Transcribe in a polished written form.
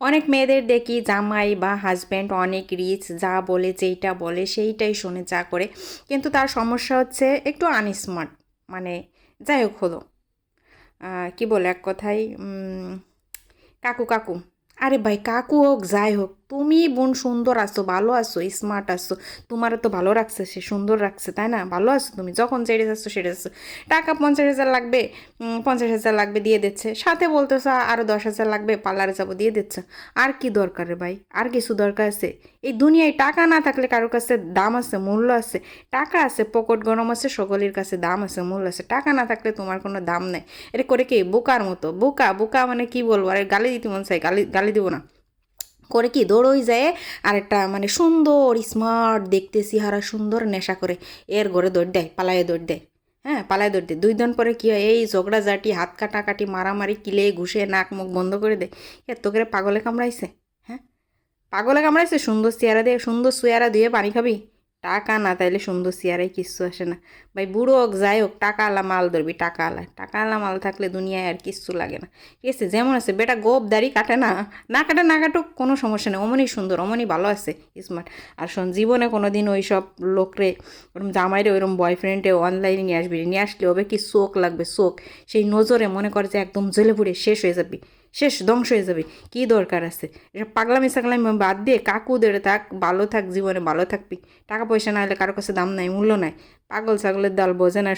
অনেক মেয়েদের দেখি জামাই বা হাজব্যান্ড অনেক রিচ, যা বলে যেইটা বলে সেইটাই শোনে, যা করে। কিন্তু তার সমস্যা হচ্ছে একটু আনস্মার্ট, মানে যাই হোক হলো, কি বলে এক কথায়, কাকু কাকু। আরে ভাই কাকু হোক যাই হোক, তুমি বোন সুন্দর আছো, ভালো আছো, স্মার্ট আছো, তোমারও তো ভালো রাখছে, সে সুন্দর রাখছে, তাই না? ভালো আছো তুমি, যখন যেটা যাচ্ছ সেটা যাচ্ছ। টাকা 50,000 লাগবে, 50,000 লাগবে দিয়ে দিচ্ছে, সাথে বলতেছ আরও 10,000 লাগবে, পার্লারে যাবো দিয়ে দিচ্ছে। আর কি দরকার রে ভাই? আর কিছু দরকার আছে? এই দুনিয়ায় টাকা না থাকলে কারোর কাছে দাম আছে, মূল্য আছে? টাকা আছে, পকেট গরম আছে, সকলের কাছে দাম আছে, মূল্য আছে। টাকা না থাকলে তোমার কোনো দাম নেই। এটা করে কি বোকার মতো, বোকা বোকা মানে কি বলবো, আরে গালি দিতে মন চাই, গালি গালি দিব না। করে কি দৌড়ই যায়, আর একটা মানে সুন্দর স্মার্ট দেখতে চেহারা সুন্দর নেশা করে এর ঘরে দৌড় দেয়, পালায়ে দৌড় দেয়। হ্যাঁ, পালায় দৌড় দেয়। 2 দিন পরে কি হয়, এই ঝগড়াঝাটি, হাত কাটাকাটি, মারামারি, কিলে ঘুষে নাক মুখ বন্ধ করে দেয়। এত করে পাগলে কামড়াইছে? হ্যাঁ, পাগলে কামড়াইছে? সুন্দর চেহারা দিয়ে, সুন্দর চেহারা দিয়ে পানি খাবি? টাকা না তাইলে সুন্দর চেহারায় কিচ্ছু আসে না। ভাই বুড়ো হোক যাই হোক, টাকা আলা মাল ধরবি, টাকা আলা, টাকা আলা মাল থাকলে দুনিয়ায় আর কিচ্ছু লাগে না। ঠিক আছে, যেমন আছে বেটা, গোপ দাড়ি কাটে না, না কাটে না কাটুক, কোনো সমস্যা নেই, অমনই সুন্দর, অমনই ভালো আছে, স্মার্ট। আর শোন, জীবনে কোনো দিন ওই সব লোকরে, ওরম জামাইরে, ওইরকম বয়ফ্রেন্ডে অনলাইনে নিয়ে আসবি, নিয়ে আসলে হবে কি, চোখ লাগবে, চোখ। সেই নজরে মনে করে যে একদম জ্বলে পুড়ে শেষ হয়ে যাবি, শেষ, ধ্বংস হয়ে যাবে। কি দরকার আছে এসব পাগলামি সাগলামি বাদ দিয়ে কাকুদের থাক, ভালো থাক, জীবনে ভালো থাকবি। টাকা পয়সা না হলে কারো কাছে দাম নাই, মূল্য নাই। পাগল ছাগলের দল বোঝে না।